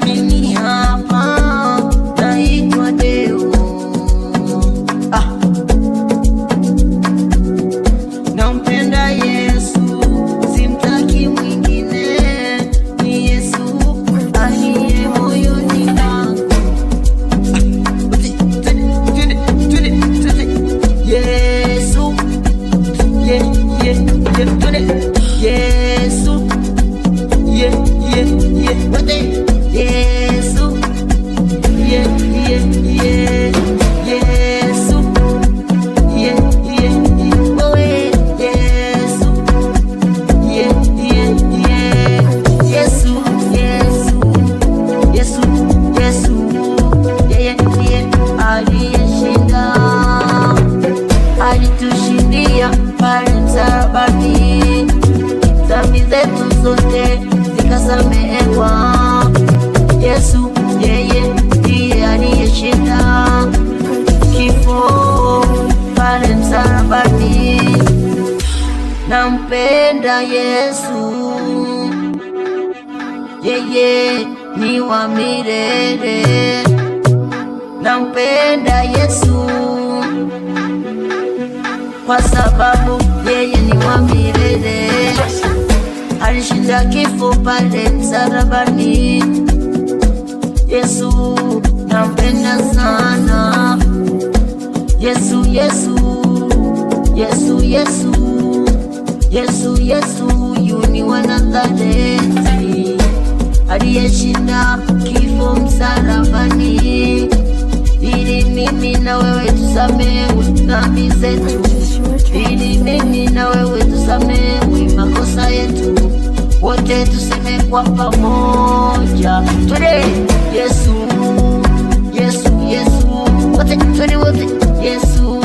Mimi hapa naitwa Deo, nampenda Yesu, simtaki mwingine, ni Yesu aliye moyoni mwangu. Yesu, Yesu, alitushindia pale msalabani, dhambi zetu zote zikasamehewa. Yesu yeye ndiye aliyeshinda kifo pale msalabani. Nampenda Yesu, yeye ni wa milele. Nampenda Yesu kwa sababu yeye ni wa milele. Alishinda kifo pale msalabani. Yesu nampenda sana. Yesu, Yesu, Yesu, Yesu, Yesu, Yesu, yu ni wa Nazareti, aliyeshinda kifo msalabani, ili mimi na wewe tusamehewe dhambi zetu, ili mimi na wewe tusamehewe makosa yetu. Wote tuseme kwa pamoja, twende Yesu, Yesu, Yesu, wote twende wote Yesu.